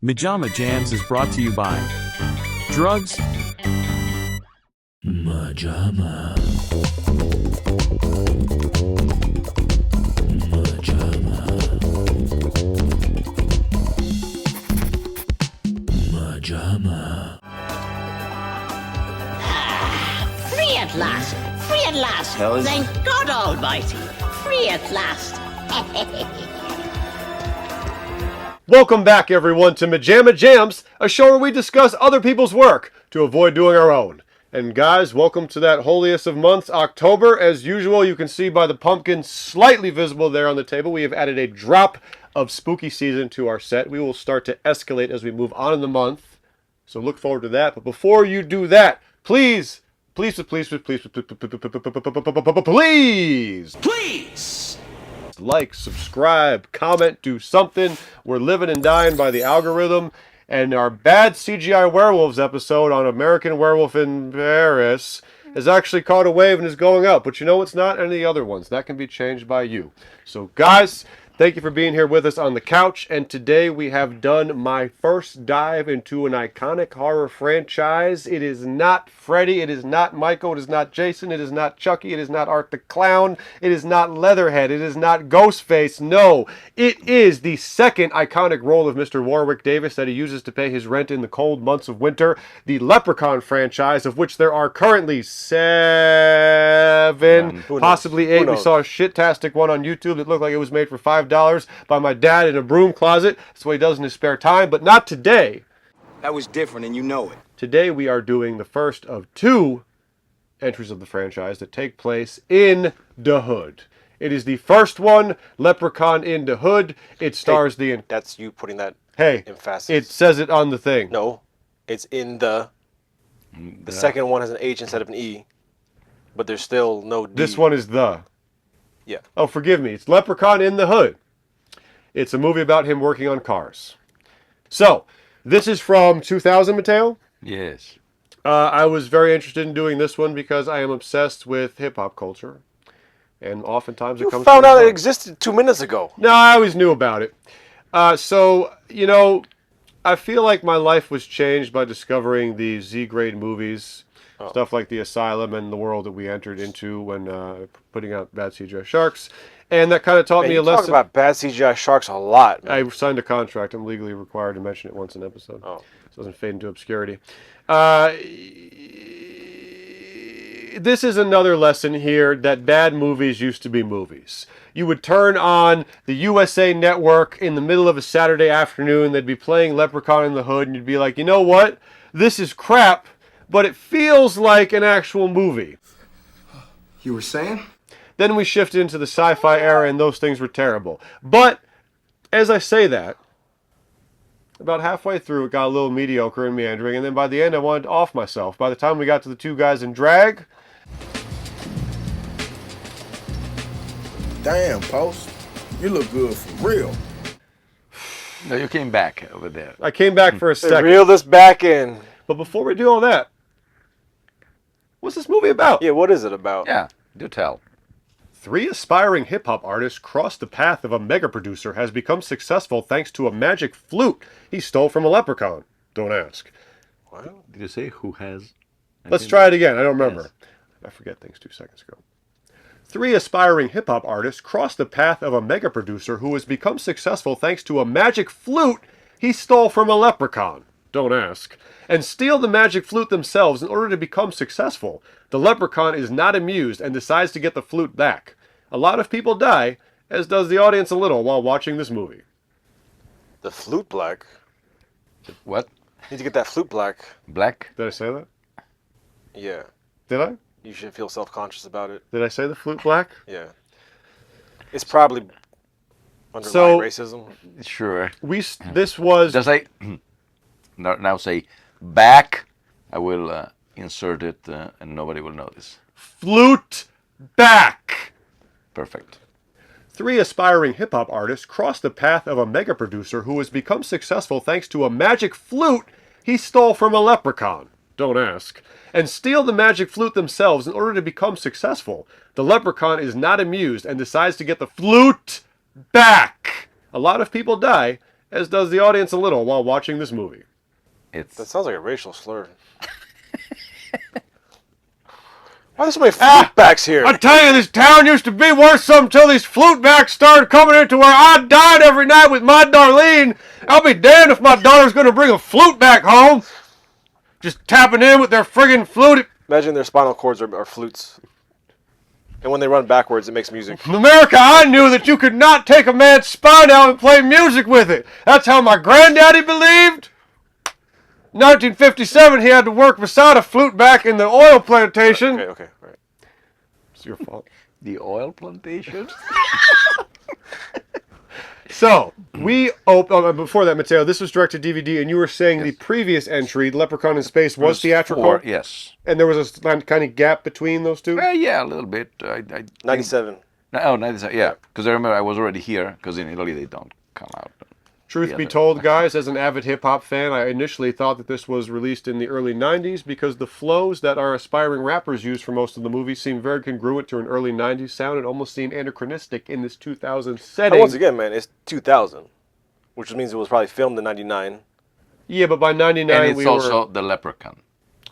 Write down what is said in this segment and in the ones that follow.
MaJaMa Jams is brought to you by drugs. MaJaMa. MaJaMa. MaJaMa. Free at last! Free at last! Thank God Almighty! Free at last! Welcome back, everyone, to MaJaMa Jams, a show where we discuss other people's work to avoid doing our own. And guys, welcome to that holiest of months, October. As usual, you can see by the pumpkin slightly visible there on the table, we have added a drop of spooky season to our set. We will start to escalate as we move on in the month, so look forward to that. But before you do that, please like, subscribe, comment, do something. We're living and dying by the algorithm. And our bad CGI werewolves episode on American Werewolf in Paris has actually caught a wave and is going up. But you know it's not any of the other ones. That can be changed by you. So guys, thank you for being here with us on the couch. And today we have done my first dive into an iconic horror franchise. It is not Freddy. It is not Michael. It is not Jason. It is not Chucky. It is not Art the Clown. It is not Leatherhead. It is not Ghostface. No, it is the second iconic role of Mr. Warwick Davis that he uses to pay his rent in the cold months of winter. The Leprechaun franchise, of which there are currently 7, possibly 8. We saw a shit-tastic one on YouTube that looked like it was made for $5 by my dad in a broom closet. That's what he does in his spare time, but not today. That was different, and you know it. Today we are doing the first of 2 entries of the franchise that take place in the Hood. It is the first one, Leprechaun in the Hood. It stars That's you putting that emphasis. It says it on the thing. No, it's in the... The second one has an H instead of an E, but there's still no D. This one is the. Yeah. Oh, forgive me. It's Leprechaun in the Hood. It's a movie about him working on cars. So, this is from 2000, Mateo? Yes. I was very interested in doing this one because I am obsessed with hip-hop culture. And oftentimes it comes found from out hip-hop. it existed 2 minutes ago. No, I always knew about it. So, you know, I feel like my life was changed by discovering the Z-grade movies. Stuff like The Asylum and the world that we entered into when putting out Bad CGI Sharks. And that kind of taught me a lesson. You talk about bad CGI sharks a lot, man. I signed a contract. I'm legally required to mention it once an episode. Oh. So it doesn't fade into obscurity. This is another lesson here that bad movies used to be movies. You would turn on the USA Network in the middle of a Saturday afternoon. They'd be playing Leprechaun in the Hood. And you'd be like, you know what? This is crap, but it feels like an actual movie. You were saying? Then we shifted into the sci-fi era, and those things were terrible. But as I say that, about halfway through, it got a little mediocre and meandering, and then by the end, I wanted to off myself. By the time we got to the 2 guys in drag... Damn, Post. You look good for real. No, you came back over there. I came back for a second. Reel this back in. But before we do all that, what's this movie about? Yeah, what is it about? Yeah, do tell. 3 aspiring hip-hop artists cross the path of a mega producer has become successful thanks to a magic flute he stole from a leprechaun. Don't ask. What? Did you say who has? Let's try it again. I don't remember. Yes. I forget things 2 seconds ago. 3 aspiring hip-hop artists cross the path of a mega producer who has become successful thanks to a magic flute he stole from a leprechaun. Don't ask. And steal the magic flute themselves in order to become successful. The leprechaun is not amused and decides to get the flute back. A lot of people die, as does the audience a little, while watching this movie. The flute black? What? Need to get that flute black. Black? Did I say that? Yeah. Did I? You should feel self-conscious about it. Did I say the flute black? Yeah. It's probably underlying So- racism. Sure. This was... Just say, now say back. I will insert it and nobody will notice. Flute back! Perfect. 3 aspiring hip-hop artists cross the path of a mega producer who has become successful thanks to a magic flute he stole from a leprechaun. Don't ask. And steal the magic flute themselves in order to become successful. The leprechaun is not amused and decides to get the flute back. A lot of people die, as does the audience a little while watching this movie. It's That sounds like a racial slur. Why are there so many flutebacks here? I tell you, this town used to be worth something until these flutebacks started coming into where I died every night with my Darlene. I'll be damned if my daughter's going to bring a flute back home. Just tapping in with their friggin' flute. Imagine their spinal cords are flutes. And when they run backwards, it makes music. In America, I knew that you could not take a man's spine out and play music with it. That's how my granddaddy believed. 1957, he had to work beside a flute back in the oil plantation. Okay, all right. It's your fault. the oil plantation. So, we opened, before that, Mateo, this was direct to DVD, and you were saying the previous entry, Leprechaun in Space, was theatrical? 4, yes. And there was a kind of gap between those two? Yeah, a little bit. I 97. Oh, 97, yeah. Because I remember I was already here, because in Italy they don't come out. Truth be told, guys, as an avid hip-hop fan, I initially thought that this was released in the early 90s because the flows that our aspiring rappers use for most of the movie seemed very congruent to an early 90s sound and almost seemed anachronistic in this 2000 setting. And once again, man, it's 2000, which means it was probably filmed in 99. Yeah, but by 99 And it's we also were... the Leprechaun.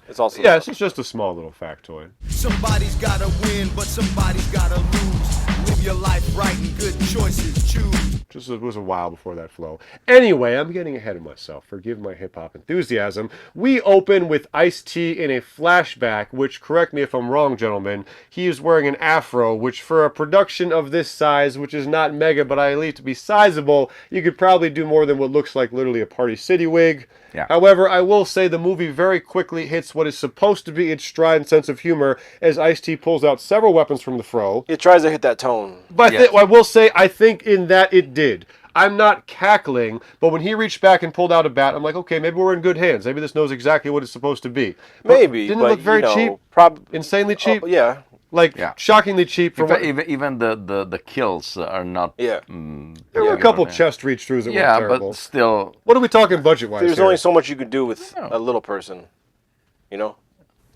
It's also Yes, it's just a small little factoid. Somebody's gotta win, but somebody's gotta lose. Live your life right and good choices choose. Just it was a while before that flow. Anyway, I'm getting ahead of myself. Forgive my hip-hop enthusiasm. We open with Ice-T in a flashback, which, correct me if I'm wrong, gentlemen, he is wearing an afro, which for a production of this size, which is not mega, but I believe to be sizable, you could probably do more than what looks like literally a Party City wig. Yeah. However, I will say the movie very quickly hits what is supposed to be its stride and sense of humor as Ice-T pulls out several weapons from the fro. It tries to hit that tone. But Yes. I will say, I think in that it did. I'm not cackling, but when he reached back and pulled out a bat, I'm like, okay, maybe we're in good hands. Maybe this knows exactly what it's supposed to be. But Maybe, didn't but it look very you know, cheap? Insanely cheap? Yeah. Like, Yeah. shockingly cheap. For what, Even the kills are not... Yeah. there were a couple chest reach-throughs that were Yeah, terrible. but still... What are we talking budget-wise There's here? only so much you could do with No. a little person, you know?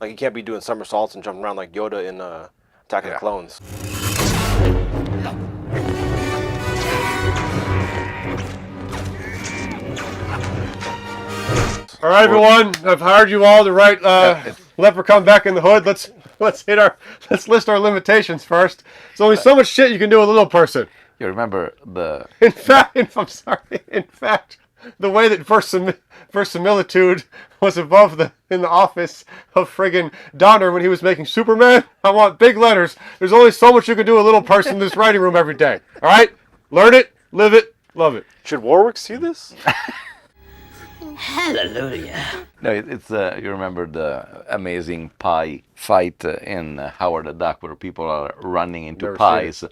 Like, you can't be doing somersaults and jumping around like Yoda in Attack of the Clones. All right, everyone. I've hired you all to write Leprechaun Back in the Hood. Let's list our limitations first. There's only so much shit you can do with a little person. You remember the... In fact, the way that verisimilitude was above in the office of friggin' Donner when he was making Superman, I want big letters. There's only so much you can do with a little person in this writing room every day. All right? Learn it, live it, love it. Should Warwick see this? Hallelujah. No, it's you remember the amazing pie fight in Howard the Duck where people are running into Never seen pies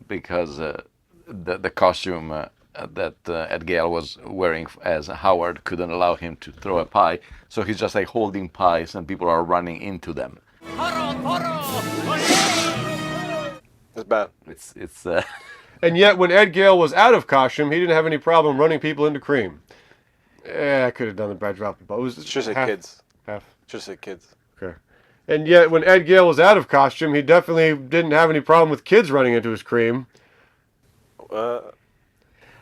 because the costume that Ed Gale was wearing as Howard couldn't allow him to throw a pie, so he's just like holding pies and people are running into them. It's bad. It's And yet, when Ed Gale was out of costume, he didn't have any problem running people into cream. I could have done the bad drop, but it was Should say half, kids. half. Should say kids. Okay. And yet, when Ed Gale was out of costume, he definitely didn't have any problem with kids running into his cream.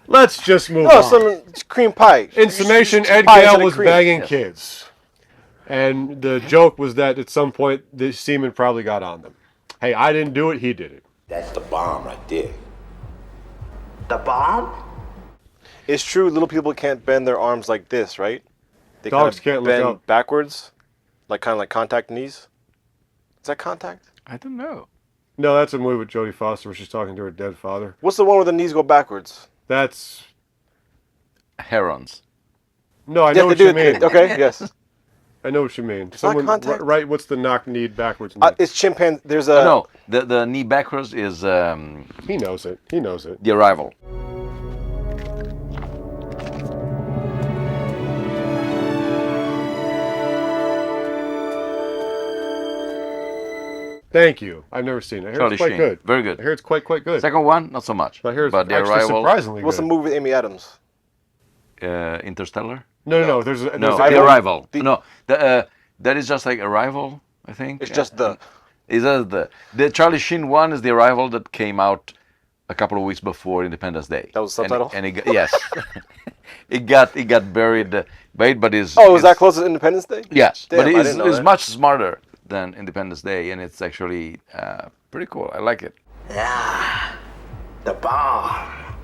Let's just move No, on. some cream pie. In summation, Just Ed pie Gale instead of was cream. banging Yeah. kids. And the joke was that at some point, the semen probably got on them. Hey, I didn't do it, he did it. That's the bomb right there. The bomb? It's true, little people can't bend their arms like this, right? They Dogs kind can't of look bend up. backwards, kind of like contact knees. Is that contact? I don't know. No, that's a movie with Jodie Foster where she's talking to her dead father. What's the one where the knees go backwards? That's... Herons. No, I Yeah, know what they you do mean. it. Okay, yes. I know what you mean. not Someone, contact. right, what's the knock-kneed backwards knee? It's chimpanzee. There's a... No, the knee backwards is He knows it. He knows it. The Arrival. Thank you. I've never seen it. I hear Charlie it's quite Sheen. good. Very I good. hear it's quite good. Second one, not so much. But I hear it's but The actually Arrival, surprisingly What's the good. movie with Amy Adams? Interstellar. No. There's a, No, there's The a, Arrival. The- No, that is just like Arrival, I think. It's just the... Is that the Charlie Sheen one is The Arrival that came out a couple of weeks before Independence Day. That was the subtitle? And it got, yes, it got buried, but is Oh, was that close to Independence Day? Yes, Damn, but I it's didn't know that. much smarter than Independence Day, and it's actually pretty cool. I like it. Ah, the bomb.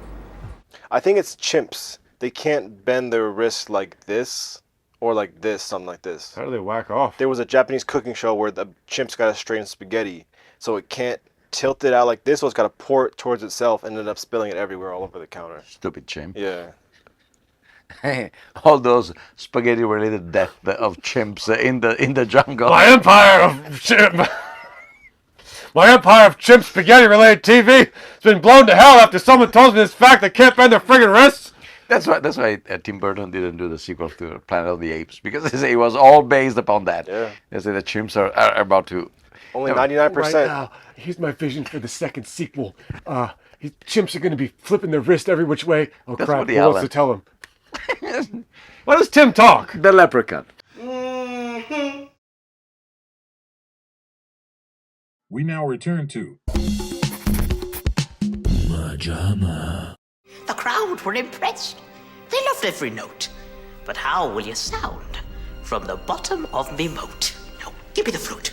I think it's chimps. They can't bend their wrists like this or like this, something like this. How do they whack off? There was a Japanese cooking show where the chimp's got to strain spaghetti, so it can't tilt it out like this, so it's got to pour it towards itself and ended up spilling it everywhere all over the counter. Stupid chimp. Yeah. All those spaghetti-related death of chimps in the jungle. My empire of chimp spaghetti-related TV has been blown to hell after someone tells me this fact they can't bend their friggin' wrists. That's why Tim Burton didn't do the sequel to Planet of the Apes, because they say it was all based upon that. Yeah. They say the chimps are about to. Only 99%. Right now, here's my vision for the second sequel. Chimps are going to be flipping their wrist every which way. Oh, That's crap. Woody Who wants Allen. to tell him? Why does Tim talk? The Leprechaun. We now return to MaJaMa. The crowd were impressed. They loved every note. But how will you sound from the bottom of me moat? Now, give me the flute.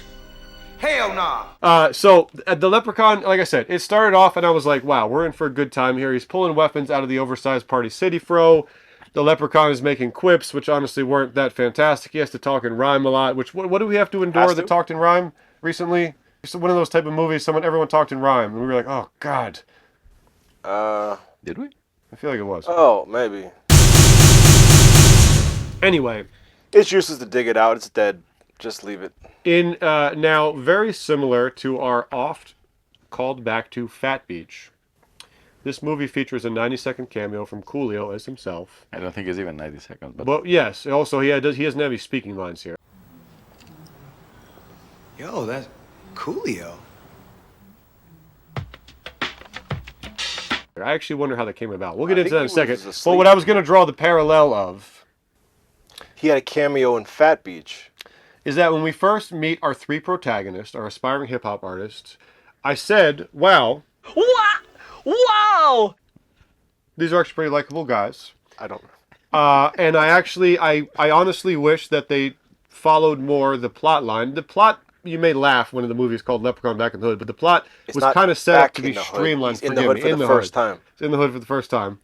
Hell nah. So the Leprechaun, like I said, it started off and I was like, wow, we're in for a good time here. He's pulling weapons out of the oversized Party City fro. The Leprechaun is making quips, which honestly weren't that fantastic. He has to talk and rhyme a lot, which, what do we have to endure that talked in rhyme recently? It's one of those type of movies, everyone talked in rhyme. And we were like, oh, God. Did we? I feel like it was. Oh, maybe. Anyway. It's useless to dig it out. It's dead. Just leave it. In now, very similar to our oft called back to Fat Beach. This movie features a 90-second cameo from Coolio as himself. I don't think it's even 90 seconds. But yes, also he doesn't have any speaking lines here. Yo, that's Coolio. I actually wonder how that came about. We'll get I into that in a think he second. was But what I was going to draw the parallel of He had a cameo in Fat Beach. is that when we first meet our three protagonists, our aspiring hip-hop artists, I said, wow. Wow! These are actually pretty likable guys. I don't know. And I honestly wish that they followed more the plot line. The plot, you may laugh when the movie is called Leprechaun Back in the Hood, but the plot was not kind of set up back to in be the hood. streamlined. He's in the hood for the first time. It's in the hood for the first time.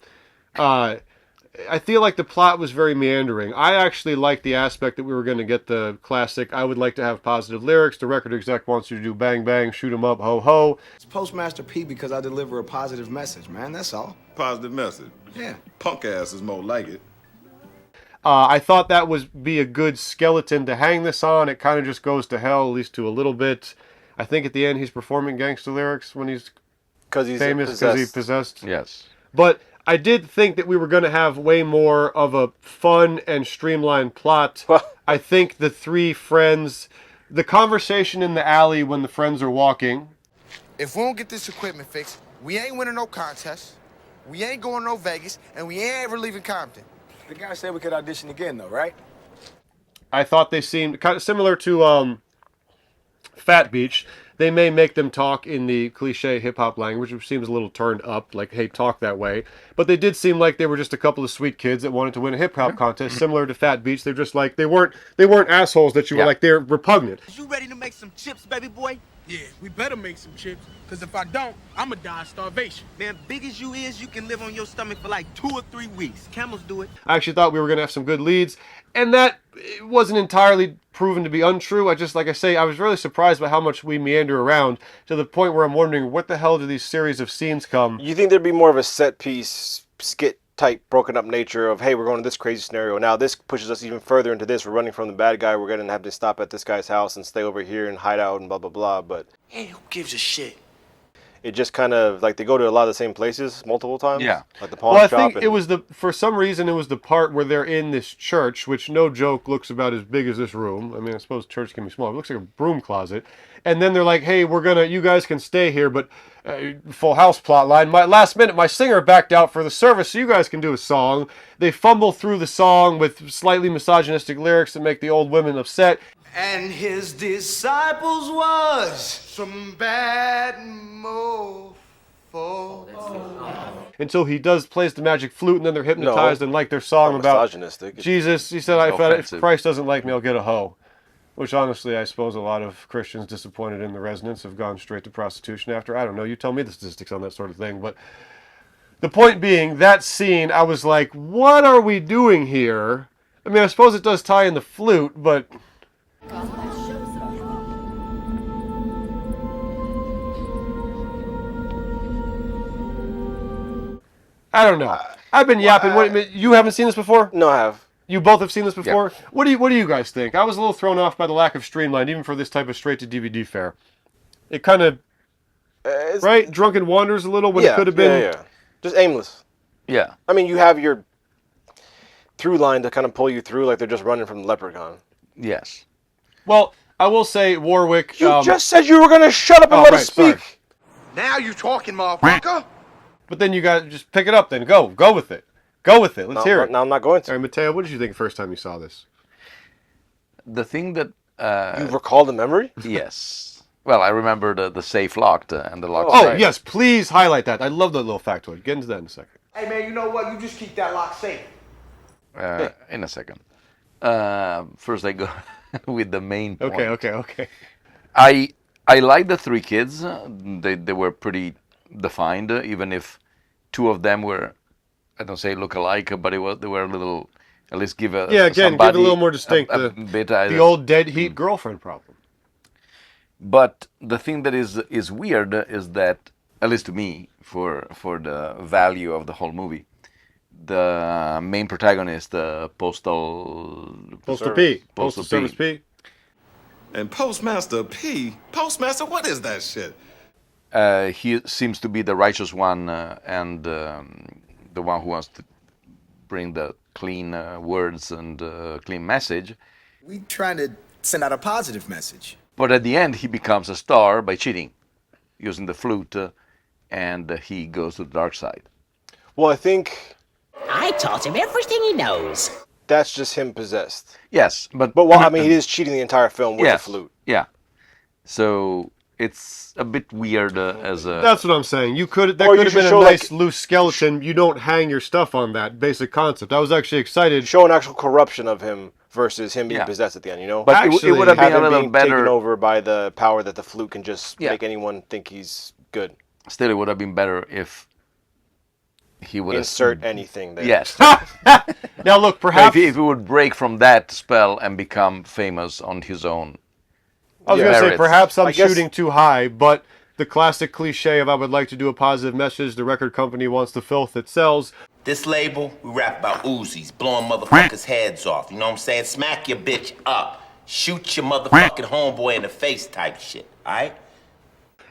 I feel like the plot was very meandering. I actually liked the aspect that we were going to get the classic, I would like to have positive lyrics. The record exec wants you to do bang, bang, shoot 'em up, ho, ho. It's Postmaster P because I deliver a positive message, man. That's all. positive message. Yeah. Punk ass is more like it. I thought that would be a good skeleton to hang this on. It kind of just goes to hell, at least to a little bit. I think at the end he's performing gangster lyrics when he's famous because he's possessed. Yes. But I did think that we were going to have way more of a fun and streamlined plot. I think the three friends, the conversation in the alley when the friends are walking. If we don't get this equipment fixed, we ain't winning no contest, we ain't going no Vegas, and we ain't ever leaving Compton. The guy said we could audition again, though, right? I thought they seemed kind of similar to Fat Beach. They may make them talk in the cliche hip-hop language, which seems a little turned up, like, hey, talk that way. But they did seem like they were just a couple of sweet kids that wanted to win a hip-hop contest, similar to Fat Beach. They're just like, they weren't assholes that you were like, they're repugnant. You ready to make some chips, baby boy? Yeah, we better make some chips, because if I don't, I'ma die of starvation. Man, big as you is, you can live on your stomach for like 2 or 3 weeks. Camels do it. I actually thought we were going to have some good leads, and that wasn't entirely proven to be untrue. I just, like I say, I was really surprised by how much we meander around, to the point where I'm wondering, what the hell do these series of scenes come? You think there'd be more of a set piece, skit type, broken up nature of, hey, we're going to this crazy scenario. Now this pushes us even further into this. We're running from the bad guy. We're going to have to stop at this guy's house and stay over here and hide out and blah, blah, blah. But Hey, who gives a shit? it just kind of, like, they go to a lot of the same places multiple times. Yeah. Like the pawn Well, I shop. think it was for some reason, it was the part where they're in this church, which, no joke, looks about as big as this room. I mean, I suppose church can be small. It looks like a broom closet. And then they're like, hey, you guys can stay here, but Full House plot line. Last minute, my singer backed out for the service, so you guys can do a song. They fumble through the song with slightly misogynistic lyrics that make the old women upset. And his disciples was some bad mofos. Until he plays the magic flute, and then they're hypnotized and like their song about misogynistic. Jesus. He said, if Christ doesn't like me, I'll get a hoe. Which, honestly, I suppose a lot of Christians disappointed in the resonance have gone straight to prostitution after. I don't know. You tell me the statistics on that sort of thing. But the point being, that scene, I was like, what are we doing here? I mean, I suppose it does tie in the flute, but... I don't know. I've been yapping. You haven't seen this before? No, I have. You both have seen this before? Yeah. What do you guys think? I was a little thrown off by the lack of streamline, even for this type of straight-to-DVD fare. It kind of... right? Drunken wanders a little when it could have been... Yeah. Just aimless. Yeah. I mean, you have your through line to kind of pull you through like they're just running from the Leprechaun. Yes. Well, I will say, Warwick... You just said you were going to shut up and let us speak! Sorry. Now you talking, motherfucker! But then you got to just pick it up then. Go with it. Go with it. Let's hear it. Now I'm not going to. All right, Mateo, what did you think the first time you saw this? The thing that... you recall the memory? Yes. Well, I remember the safe locked and the lock. Oh, yes, please highlight that. I love that little factoid. Get into that in a second. Hey, man, you know what? You just keep that lock safe. In a second. First I go with the main point. Okay. I like the three kids. They were pretty defined, even if two of them were, I don't say look alike, but they were a little, at least give a... Yeah, again, give it a little more distinct. The old dead heat girlfriend problem. But the thing that is weird is that, at least to me, for the value of the whole movie, the main protagonist, Postal Service P. And Postmaster P? Postmaster, what is that shit? He seems to be the righteous one and the one who wants to bring the clean words and clean message. We trying to send out a positive message. But at the end, he becomes a star by cheating, using the flute, and he goes to the dark side. Well, I think... I taught him everything he knows. That's just him possessed. Yes, but I mean, he is cheating the entire film with the flute. Yeah. So it's a bit weird as a... That's what I'm saying. That could have been a nice loose skeleton. You don't hang your stuff on that basic concept. I was actually excited. Show an actual corruption of him versus him being possessed at the end, you know? But actually, it would have been a little better... taken over by the power that the flute can just make anyone think he's good. Still, it would have been better if he would insert anything there. Yes. Now look, perhaps... if he would break from that spell and become famous on his own. I was going to say, perhaps I'm shooting too high, but the classic cliche of I would like to do a positive message, the record company wants the filth it sells. This label, we rap about Uzis, blowing motherfuckers' heads off. You know what I'm saying? Smack your bitch up. Shoot your motherfucking homeboy in the face type shit, alright?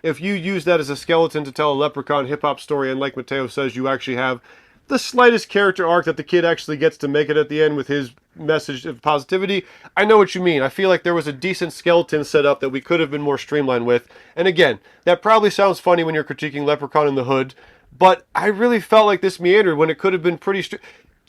If you use that as a skeleton to tell a Leprechaun hip-hop story, and like Mateo says, you actually have the slightest character arc that the kid actually gets to make it at the end with his message of positivity, I know what you mean. I feel like there was a decent skeleton set up that we could have been more streamlined with. And again, that probably sounds funny when you're critiquing Leprechaun in the Hood, but I really felt like this meandered when it could have been pretty...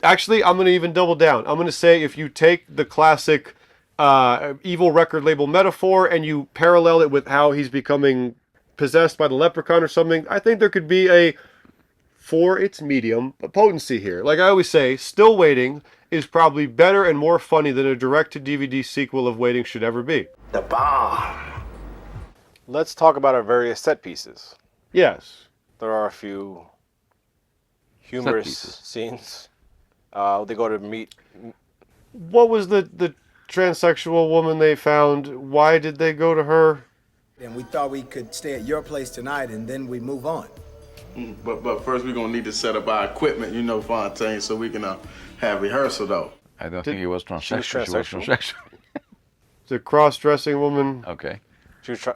Actually, I'm going to even double down. I'm going to say if you take the classic evil record label metaphor and you parallel it with how he's becoming possessed by the Leprechaun or something, I think there could be a... for its medium, potency here. Like I always say, Still Waiting is probably better and more funny than a direct-to-DVD sequel of Waiting should ever be. The bomb. Let's talk about our various set pieces. Yes. There are a few humorous scenes. They go to meet... What was the transsexual woman they found? Why did they go to her? And we thought we could stay at your place tonight and then we move on. But first we're going to need to set up our equipment, you know, Fontaine, so we can have rehearsal, though. I don't think it was transsexual. She was transsexual. It's a cross-dressing woman. Okay. She was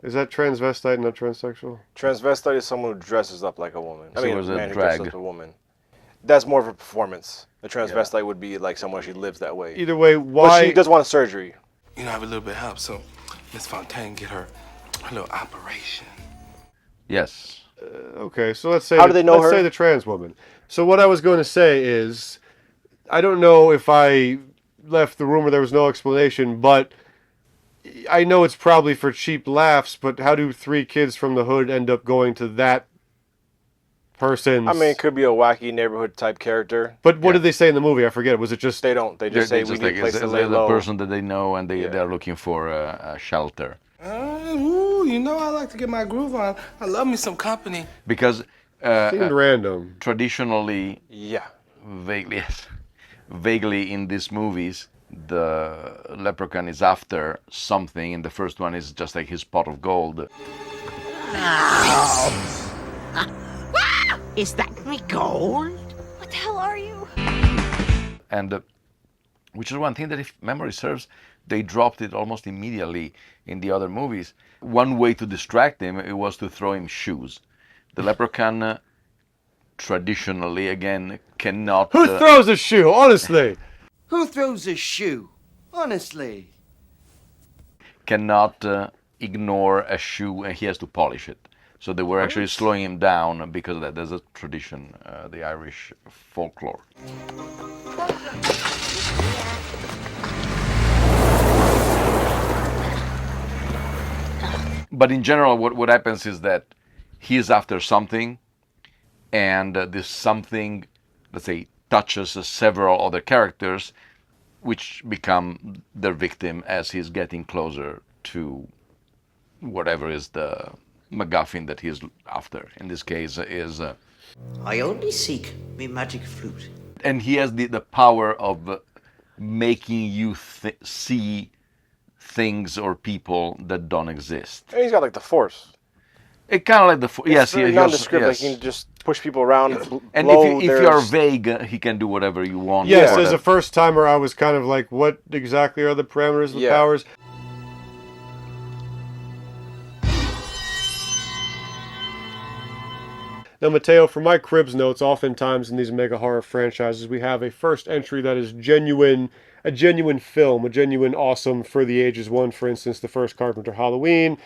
Is that transvestite, not transsexual? Transvestite is someone who dresses up like a woman. So it was a man who drag. dresses up a woman. That's more of a performance. A transvestite would be like someone she lives that way. Either way, why... But she does want a surgery. You know, I have a little bit of help, so Miss Fontaine get her little operation. Yes. Okay, so let's say... How do they know her? Let's say the trans woman. So what I was going to say is, I don't know if I left the room where there was no explanation, but I know it's probably for cheap laughs, but how do 3 kids from the hood end up going to that person's... I mean, it could be a wacky neighborhood type character. But what did they say in the movie? I forget. Was it just... They don't. They just say we need a place to lay the low. person that they know, and they're looking for a shelter. Ooh, you know I like to get my groove on. I love me some company. Because seemed random. Traditionally, yeah, vaguely in these movies, the leprechaun is after something, and the first one is just like his pot of gold. Is that me gold? What the hell are you? And which is one thing that, if memory serves, they dropped it almost immediately in the other movies. One way to distract him, it was to throw him shoes. The leprechaun, traditionally, again, cannot... Who throws a shoe, honestly? Who throws a shoe? Honestly. Cannot ignore a shoe, and he has to polish it. So they were actually slowing him down because of that. There's a tradition, the Irish folklore. But in general, what happens is that he is after something, and this something, let's say, touches several other characters, which become their victim as he's getting closer to whatever is the MacGuffin that he's after. In this case, is... I only seek me magic flute. And he has the power of making you see things or people that don't exist. And he's got like the Force. It kind of like the Force. Yes, he nondescript. Like he can just push people around. And if you are vague, he can do whatever you want. Yes, as a first timer, I was kind of like, what exactly are the parameters of the powers? Now, Matteo, for my Cribs notes, oftentimes in these mega horror franchises, we have a first entry that is genuine, a genuine film, a genuine awesome for the ages. One, for instance, the first Carpenter Halloween.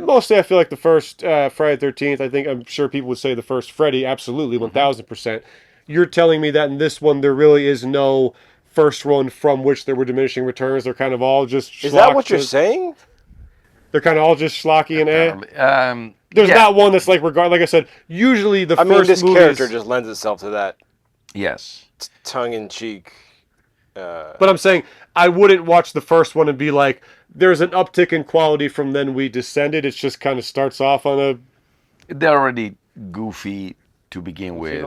Mostly, I feel like the first Friday the 13th. I'm sure people would say the first Freddy, absolutely, 1000%. You're telling me that in this one, there really is no first one from which there were diminishing returns. They're kind of all just schlock. Is that what you're saying? They're kind of all just schlocky and There's not one that's like like I said, usually the first mean, this movies, character just lends itself to that. Yes. Tongue-in-cheek. But I'm saying, I wouldn't watch the first one and be like, there's an uptick in quality from then we descended. It just kind of starts off on a... They're already goofy to begin with.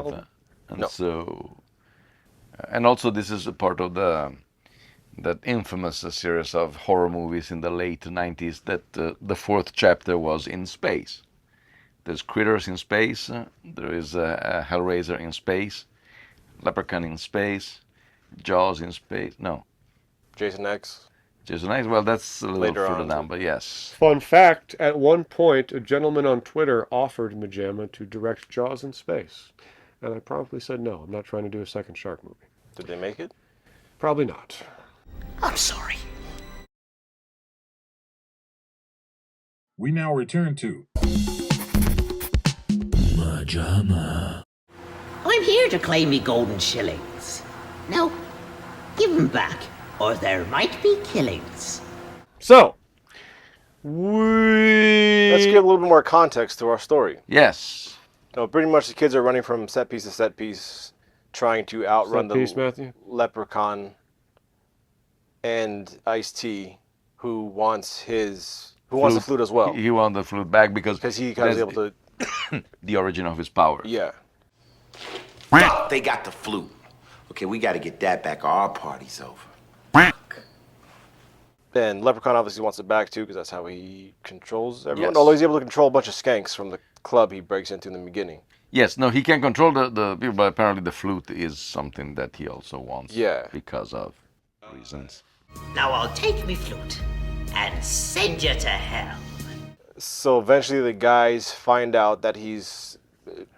And so... And also this is a part of that infamous series of horror movies in the late 90s that the fourth chapter was in space. There's Critters in space, there is a Hellraiser in space, Leprechaun in space, Jaws in space, no. Jason X. Jason X, well, that's a little Later further on. down, but yes. Fun fact, at one point, a gentleman on Twitter offered MaJaMa to direct Jaws in space. And I promptly said no, I'm not trying to do a second shark movie. Did they make it? Probably not. I'm sorry. We now return to MaJaMa. I'm here to claim me golden shillings. Now, give 'em back, or there might be killings. So, let's give a little bit more context to our story. Yes. No, pretty much the kids are running from set piece to set piece, trying to outrun the leprechaun and Ice-T, who wants the flute as well. He wants the flute back because he kind of able to the origin of his power. Yeah. Fuck, they got the flute. Okay, we gotta get that back or our party's over. And Leprechaun obviously wants it back too, because that's how he controls everyone. Yes. Although he's able to control a bunch of skanks from the club he breaks into in the beginning. Yes, no, he can control the people, but apparently the flute is something that he also wants. Yeah. Because of reasons. Now I'll take me flute and send you to hell. So eventually the guys find out that he's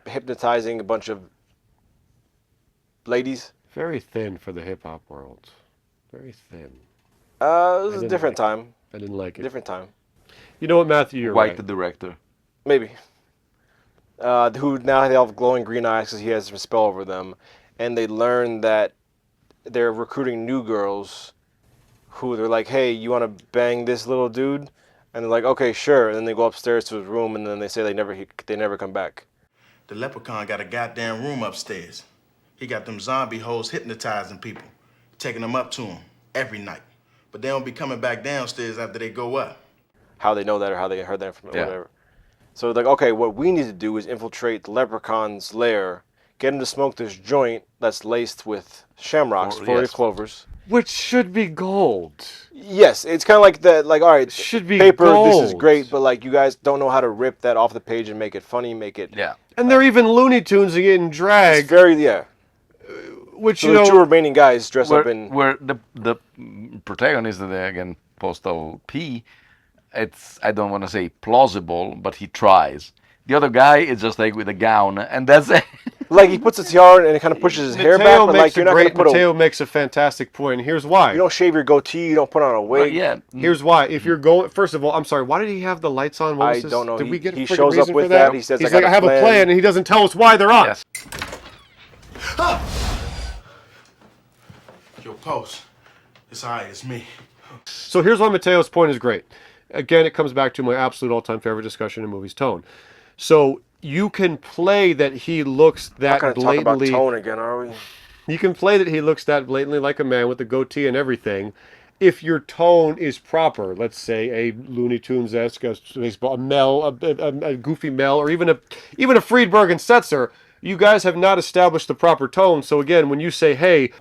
hypnotizing a bunch of ladies. Very thin for the hip-hop world. Very thin. It was a different time. I didn't like it. Different time. You know what, Matthew? You're White right. the director. Maybe. Who now they all have glowing green eyes because he has a spell over them. And they learn that they're recruiting new girls who they're like, hey, you want to bang this little dude? And they're like, okay, sure. And then they go upstairs to his room and then they say they never come back. The Leprechaun got a goddamn room upstairs. He got them zombie hoes hypnotizing people, taking them up to him every night. But they don't be coming back downstairs after they go up. How they know that or how they heard that from whatever. So like, okay, what we need to do is infiltrate the Leprechaun's lair, get him to smoke this joint that's laced with shamrocks, 4-leaf clovers. Which should be gold. Yes, it's kind of like that. Like, all right, should be paper. gold. This is great, but like, you guys don't know how to rip that off the page and make it funny, make it. Yeah. And they're even Looney Tunes getting dragged. It's very Which so you the know, two remaining guys dress up in. Where the protagonist, again, Postal P, it's, I don't want to say plausible, but he tries. The other guy is just like with a gown, and that's it. Like he puts a tiara and it kind of pushes his hair back, but like you're not going to put Mateo makes a fantastic point. Here's why. You don't shave your goatee, you don't put on a wig. Yeah. Here's why. If you're going, first of all, I'm sorry. Why did he have the lights on? What was I don't know. Did we get a he freaking shows up reason with for that? He says, he's like, I have a plan, and he doesn't tell us why they're on. Yes. Yo, Post. It's all right, it's me. So here's why Mateo's point is great. Again, it comes back to my absolute all-time favorite discussion in movies, tone. So you can play that he looks that We're not blatantly. talk about tone again, are we? You can play that he looks that blatantly like a man with a goatee and everything. If your tone is proper, let's say a Looney Tunes-esque, a Mel, a goofy Mel, or even a Friedberg and Setzer, you guys have not established the proper tone. So again, when you say, hey,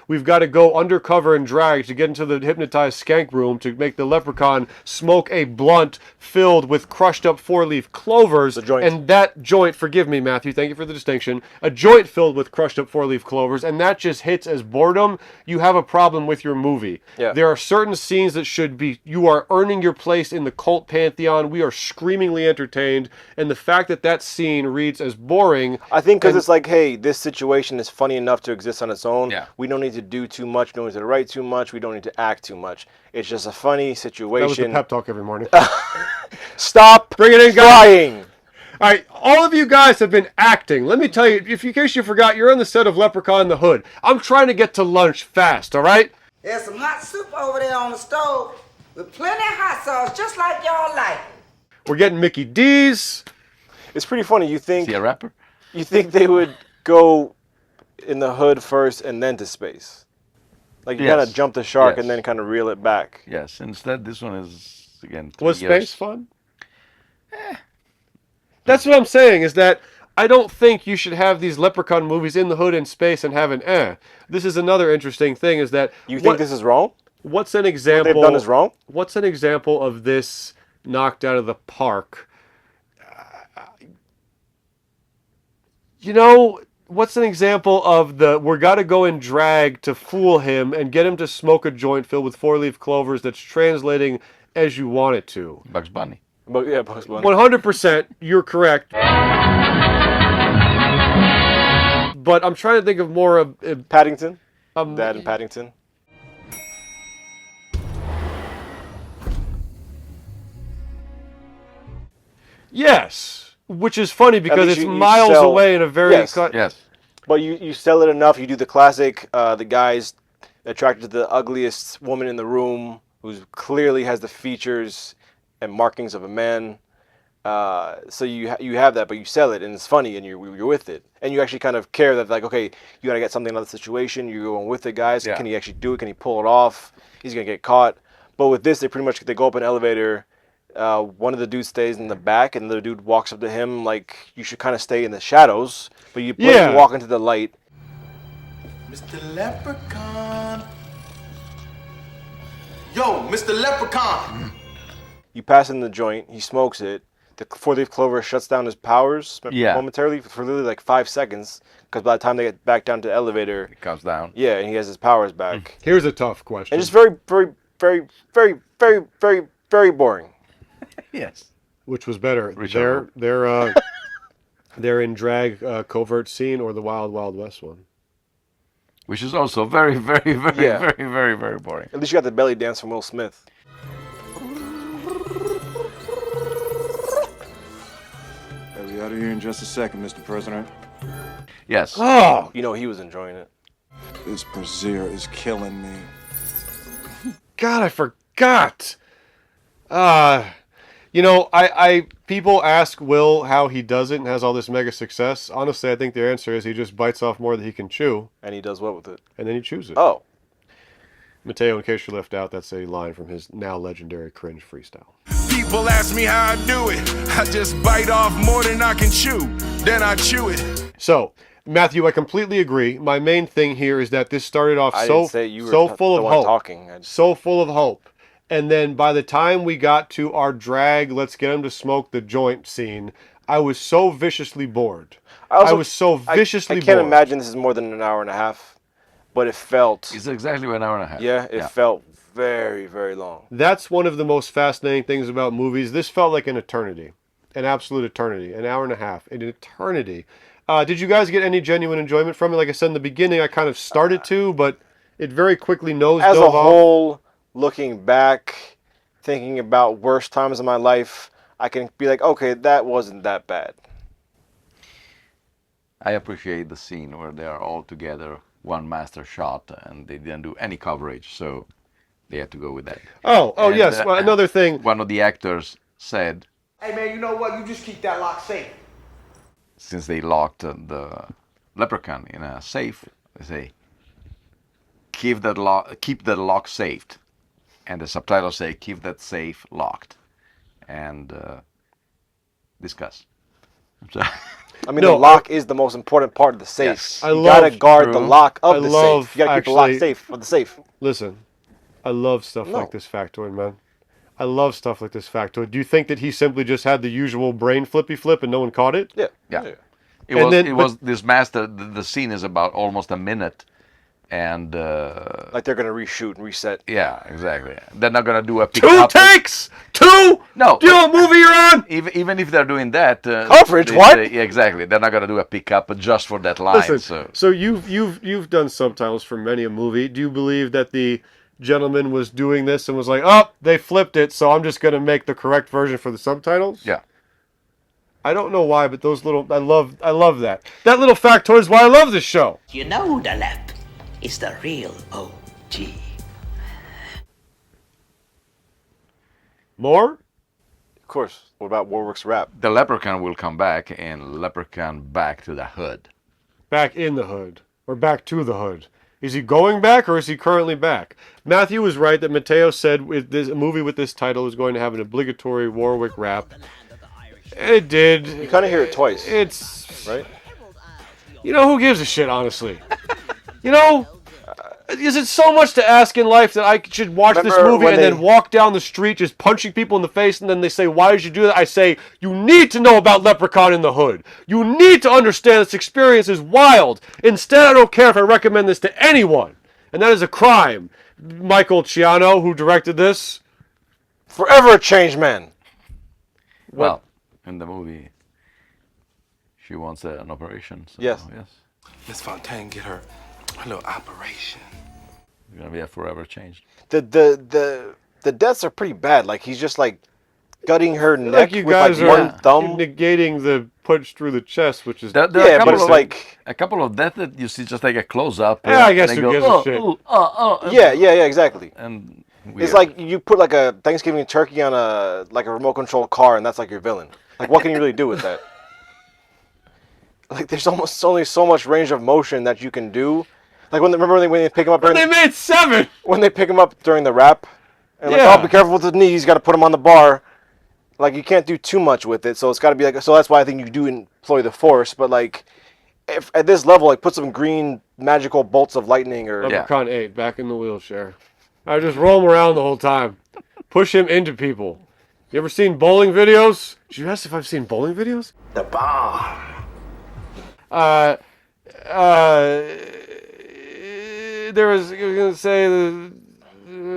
we've got to go undercover and drag to get into the hypnotized skank room to make the Leprechaun smoke a blunt filled with crushed up 4-leaf clovers. And that joint, forgive me, Matthew, thank you for the distinction, a joint filled with crushed up 4-leaf clovers, and that just hits as boredom, you have a problem with your movie. Yeah. There are certain scenes that should be, you are earning your place in the cult pantheon, we are screamingly entertained, and the fact that that scene reads as boring. I think because it's like, hey, this situation is funny enough to exist on its own. Yeah. We don't need to do too much. We don't need to write too much. We don't need to act too much. It's just a funny situation. That was the pep talk every morning. Stop Bring it in, guys. trying. All right, all of you guys have been acting. Let me tell you, in case you forgot, you're on the set of Leprechaun in the Hood. I'm trying to get to lunch fast, all right? There's some hot soup over there on the stove with plenty of hot sauce, just like y'all like. We're getting Mickey D's. It's pretty funny. You think? Is he a rapper? You think they would go in the hood first and then to space? Like you kind of jump the shark and then kind of reel it back. Yes. Instead, this one is again. Was space fun? That's what I'm saying. Is that I don't think you should have these Leprechaun movies in the hood in space and have an This is another interesting thing. Is that you think this is wrong? What's an example? What they've done is wrong. What's an example of this knocked out of the park? You know, what's an example of we're got to go and drag to fool him and get him to smoke a joint filled with 4-leaf clovers that's translating as you want it to? Bugs Bunny. But yeah, Bugs Bunny. 100%, you're correct. But I'm trying to think of more of Paddington. Dad and Paddington. Yes, which is funny because it's you miles sell- away in a very Yes. But you sell it enough. You do the classic. The guy's attracted to the ugliest woman in the room, who clearly has the features and markings of a man. So you have that, but you sell it, and it's funny, and you're with it, and you actually kind of care that, like, okay, you got to get something out of the situation. You're going with the guys. Yeah. Can he actually do it? Can he pull it off? He's gonna get caught. But with this, they go up an elevator. One of the dudes stays in the back, and the dude walks up to him like, you should kind of stay in the shadows, but you walk into the light. Mr. Leprechaun. Yo, Mr. Leprechaun. You pass in the joint. He smokes it. The 4-leaf clover shuts down his powers momentarily for literally like 5 seconds, because by the time they get back down to the elevator, it comes down. Yeah, and he has his powers back. Here's a tough question. And just very, very, very, very, very, very, very boring. Yes. Which was better, their in drag covert scene or the Wild Wild West one? Which is also very, very, very, very, very, very boring. At least you got the belly dance from Will Smith. I'll be out of here in just a second, Mr. President. Yes. Oh! You know he was enjoying it. This brazier is killing me. God, I forgot. You know, people ask Will how he does it and has all this mega success. Honestly, I think the answer is he just bites off more than he can chew. And he does what with it? And then he chews it. Oh. Mateo, in case you left out, that's a line from his now legendary cringe freestyle. People ask me how I do it. I just bite off more than I can chew. Then I chew it. So, Matthew, I completely agree. My main thing here is that this started off so full of hope. So full of hope. And then by the time we got to our drag, let's get him to smoke the joint scene, I was so viciously bored. I was so viciously bored. I can't imagine this is more than an hour and a half. But it felt... It's exactly an hour and a half. Yeah, it felt very, very long. That's one of the most fascinating things about movies. This felt like an eternity. An absolute eternity. An hour and a half. An eternity. Did you guys get any genuine enjoyment from it? Like I said in the beginning, I kind of started to, but it very quickly nosed As a off. whole, looking back, thinking about worst times in my life, I can be like, okay, that wasn't that bad. I appreciate the scene where they are all together, one master shot, and they didn't do any coverage, so they had to go with that. And, yes. Well, another thing. One of the actors said, "Hey man, you know what? You just keep that lock safe." Since they locked the Leprechaun in a safe, they say, keep that lock saved. And the subtitles say, keep that safe locked. And discuss. I mean, the lock is the most important part of the safe. Yes. You gotta guard the lock of the safe. You gotta keep the lock safe of the safe. Listen, I love stuff like this factoid, man. I love stuff like this factoid. Do you think that he simply just had the usual brain flippy flip and no one caught it? Yeah. It was this master. The scene is about almost a minute, and like they're gonna reshoot and reset. Yeah, exactly. They're not gonna do a two takes. Two. No. Do you know what movie you're on? Even if they're doing that coverage, what? Yeah, exactly. They're not gonna do a pickup just for that line. Listen, so you've done subtitles for many a movie. Do you believe that the gentleman was doing this and was like, oh, they flipped it, so I'm just gonna make the correct version for the subtitles? Yeah. I don't know why, but those little I love that. That little factoid is why I love this show. You know the Lep is the real OG. More? Of course. What about Warwick's rap? The Leprechaun will come back in Leprechaun Back to the Hood. Back in the hood. Or back to the hood. Is he going back or is he currently back? Matthew was right that Mateo said a movie with this title is going to have an obligatory Warwick rap. It did. You kind of hear it twice. It's... Right? You know, who gives a shit, honestly? You know... Is it so much to ask in life that I should watch this movie and then walk down the street just punching people in the face and then they say, why did you do that? I say, you need to know about Leprechaun in the Hood. You need to understand this experience is wild. Instead, I don't care if I recommend this to anyone. And that is a crime. Michael Ciano, who directed this. Forever a changed man. Well, in the movie, she wants an operation. So, yes. Miss Fontaine get her little operation. You're gonna be a forever changed. The deaths are pretty bad. Like he's just like gutting her neck like you with guys like one thumb, negating the punch through the chest, which is there yeah, but it's like a couple of deaths that you see just like a close up. Yeah, I guess who gives a shit. Yeah, exactly. And it's like you put like a Thanksgiving turkey on a remote control car, and that's like your villain. Like what can you really do with that? Like there's almost only so much range of motion that you can do. Like remember when they pick him up? They made 7. When they pick him up during the rap, and like, oh, be careful with his knees. Got to put him on the bar. Like you can't do too much with it, so it's got to be like. So that's why I think you do employ the force. But like, if at this level, like put some green magical bolts of lightning or. Leprechaun 8 back in the wheelchair. I just roll him around the whole time, push him into people. You ever seen bowling videos? Did you ask if I've seen bowling videos? The bomb. There was, I was gonna say the.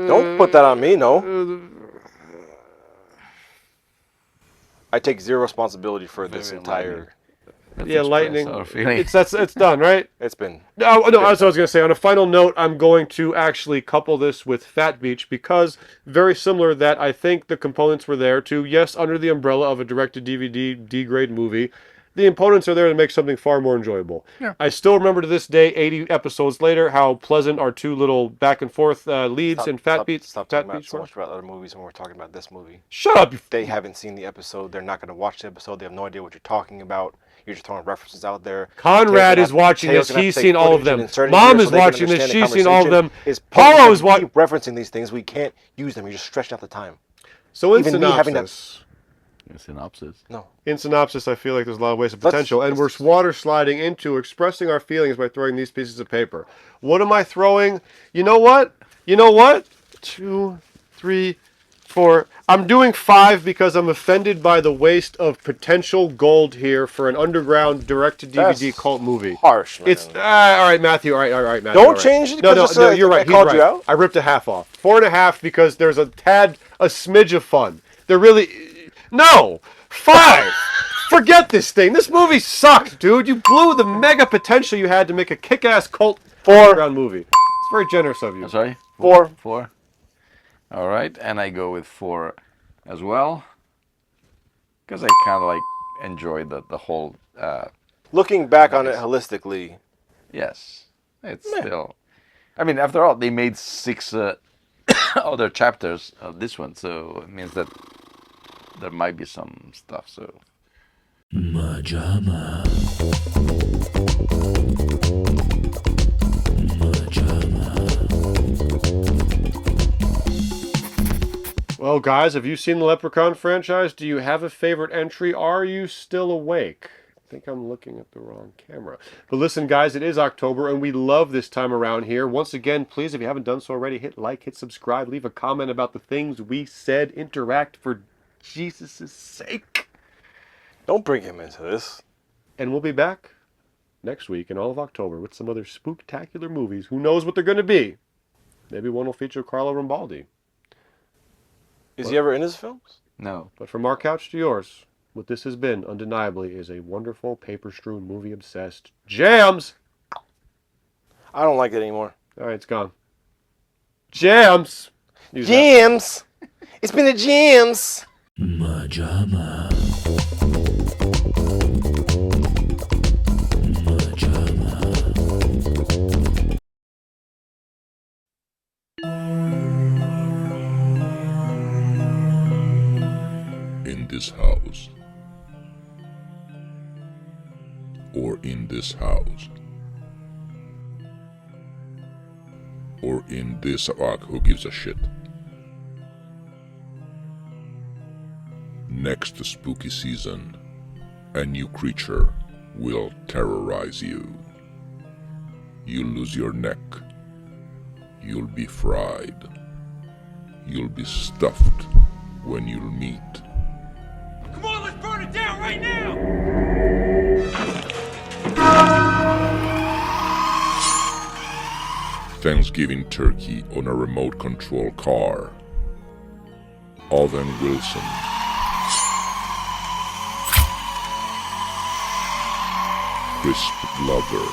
Don't put that on me, no. I take zero responsibility for this entire. Lightning. It's done, right? It's been. No, that's what I was gonna say. On a final note, I'm going to actually couple this with Fat Beach because very similar. That I think the components were there to, yes, under the umbrella of a direct-to-DVD D-grade movie. the opponents are there to make something far more enjoyable. Yeah. I still remember to this day, 80 episodes later, how pleasant our two little back and forth leads and Fat Beats. Stop talking about so much about other movies when we're talking about this movie. Shut up! They haven't seen the episode. They're not going to watch the episode. They have no idea what you're talking about. You're just throwing references out there. Conrad is watching this. He's seen all of them. Mom is watching this. She's seen all of them. Paulo is watching. Referencing these things. We can't use them. You're just stretching out the time. So in synopsis. In synopsis? No. In synopsis, I feel like there's a lot of waste of potential, and we're water sliding into expressing our feelings by throwing these pieces of paper. What am I throwing? You know what? 2, 3, 4. I'm doing 5 because I'm offended by the waste of potential gold here for an underground direct-to-DVD cult movie. Harsh, man. It's all right, Matthew. All right, Matthew. Don't change it. No, you're right. I called you out. I ripped a half off. 4.5 because there's a smidge of fun. They're really. No! 5! Forget this thing. This movie sucked, dude. You blew the mega potential you had to make a kick-ass cult underground movie. It's very generous of you. I'm sorry? 4. 4. All right, and I go with 4 as well. Because I kind of like enjoyed the whole... Looking back on it holistically. Yes. It's still... I mean, after all, they made 6 other chapters of this one, so it means that there might be some stuff, so... MaJaMa. Well, guys, have you seen the Leprechaun franchise? Do you have a favorite entry? Are you still awake? I think I'm looking at the wrong camera. But listen, guys, it is October, and we love this time around here. Once again, please, if you haven't done so already, hit like, hit subscribe, leave a comment about the things we said, interact for Jesus' sake. Don't bring him into this. And we'll be back next week in all of October with some other spooktacular movies. Who knows what they're going to be? Maybe one will feature Carlo Rambaldi. Is he ever in his films? No. But from our couch to yours, what this has been, undeniably, is a wonderful, paper-strewn, movie-obsessed jams! I don't like it anymore. All right, it's gone. Jams! Jams! It's been a jams! MaJaMa. In this house, or in this house, or in this who gives a shit. Next spooky season, a new creature will terrorize you. You'll lose your neck. You'll be fried. You'll be stuffed when you'll meet. Come on, let's burn it down right now! Thanksgiving turkey on a remote control car. Owen Wilson. Crisp Glover.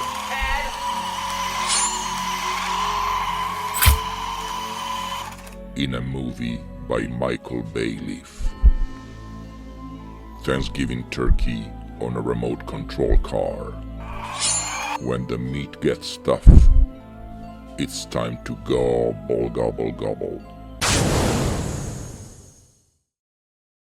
In a movie by Michael Bayleaf. Thanksgiving turkey on a remote control car. When the meat gets tough, it's time to gobble, gobble, gobble.